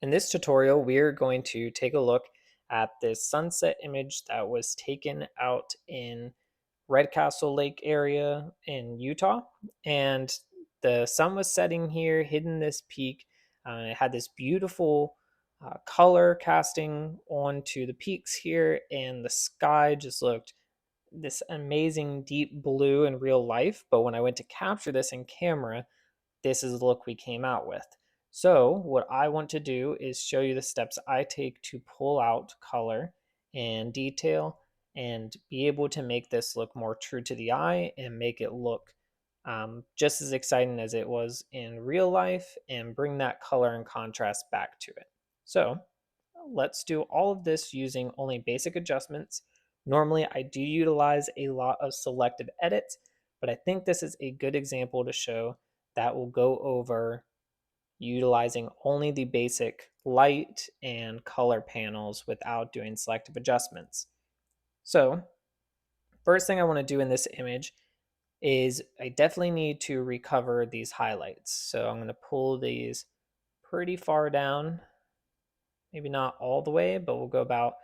In this tutorial, we're going to take a look at this sunset image that was taken out in Red Castle Lake area in Utah. And the sun was setting here, hidden this peak. It had this beautiful color casting onto the peaks here, and the sky just looked this amazing deep blue in real life. But when I went to capture this in camera, this is the look we came out with. So what I want to do is show you the steps I take to pull out color and detail and be able to make this look more true to the eye and make it look just as exciting as it was in real life and bring that color and contrast back to it. So let's do all of this using only basic adjustments. Normally I do utilize a lot of selective edits, but I think this is a good example to show that will go over utilizing only the basic light and color panels without doing selective adjustments. So first thing I want to do in this image is I definitely need to recover these highlights. So I'm going to pull these pretty far down, maybe not all the way, but we'll go about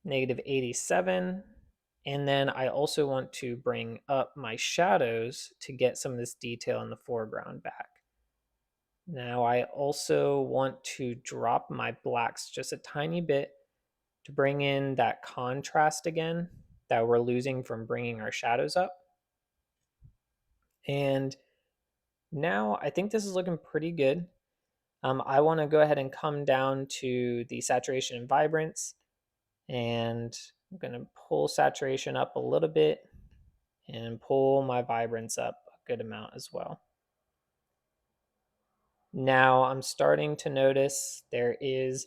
-87. And then I also want to bring up my shadows to get some of this detail in the foreground back. Now I also want to drop my blacks just a tiny bit to bring in that contrast again that we're losing from bringing our shadows up. And now I think this is looking pretty good. I want to go ahead and come down to the saturation and vibrance, and I'm going to pull saturation up a little bit and pull my vibrance up a good amount as well. Now I'm starting to notice there is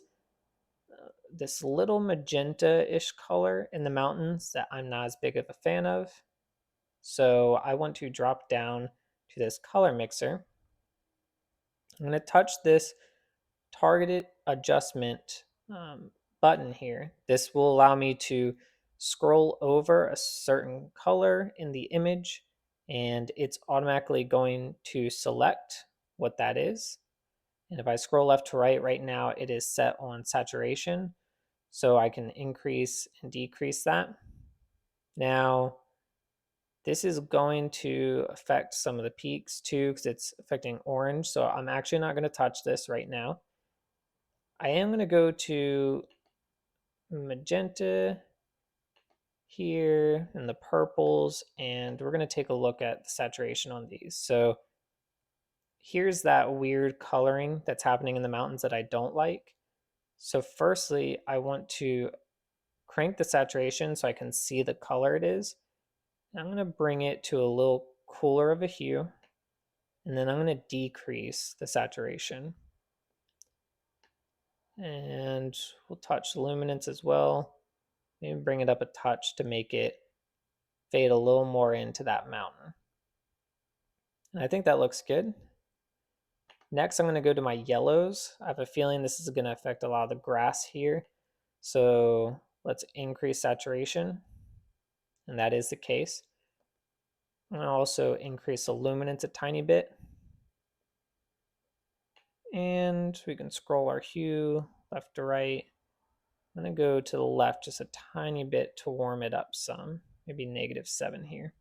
this little magenta-ish color in the mountains that I'm not as big of a fan of. So I want to drop down to this color mixer. I'm going to touch this targeted adjustment button here. This will allow me to scroll over a certain color in the image, and it's automatically going to select what that is. And if I scroll left to right, right now it is set on saturation, so I can increase and decrease that. Now, this is going to affect some of the peaks too, because it's affecting orange. So I'm actually not going to touch this right now. I am going to go to magenta here and the purples, and we're going to take a look at the saturation on these. So here's that weird coloring that's happening in the mountains that I don't like. So firstly, I want to crank the saturation so I can see the color it is. I'm going to bring it to a little cooler of a hue, and then I'm going to decrease the saturation. And we'll touch luminance as well. Maybe bring it up a touch to make it fade a little more into that mountain. And I think that looks good. Next, I'm going to go to my yellows. I have a feeling this is going to affect a lot of the grass here. So let's increase saturation. And that is the case. I'm going to also increase the luminance a tiny bit. And we can scroll our hue left to right. I'm going to go to the left just a tiny bit to warm it up some, maybe -7 here.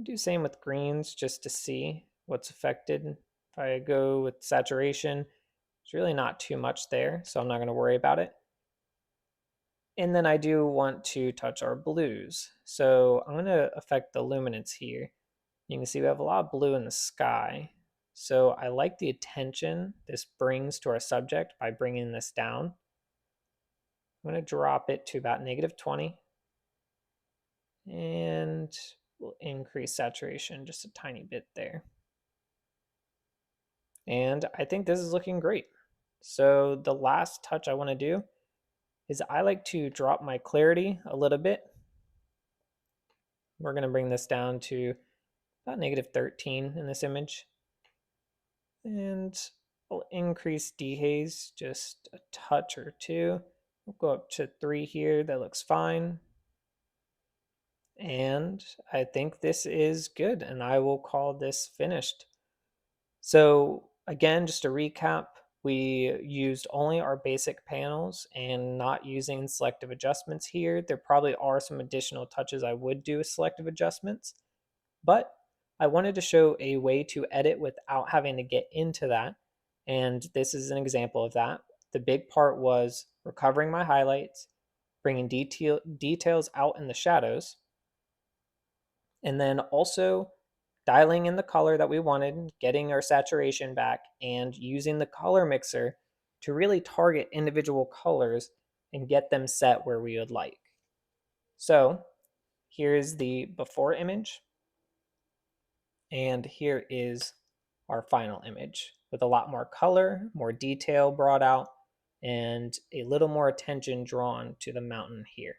Do the same with greens just to see what's affected. If I go with saturation, there's really not too much there, so I'm not going to worry about it. And then I do want to touch our blues. So I'm going to affect the luminance here. You can see we have a lot of blue in the sky. So I like the attention this brings to our subject by bringing this down. I'm going to drop it to about -20. And we'll increase saturation just a tiny bit there. And I think this is looking great. So the last touch I want to do is I like to drop my clarity a little bit. We're going to bring this down to about -13 in this image. And we'll increase dehaze just a touch or two. We'll go up to 3 here. That looks fine. And I think this is good, and I will call this finished. So Again, just to recap, we used only our basic panels and not using selective adjustments here. There probably are some additional touches I would do with selective adjustments, but I wanted to show a way to edit without having to get into that. And this is an example of that. The big part was recovering my highlights, bringing details out in the shadows, and then also dialing in the color that we wanted, getting our saturation back, and using the color mixer to really target individual colors and get them set where we would like. So here's the before image, and here is our final image with a lot more color, more detail brought out, and a little more attention drawn to the mountain here.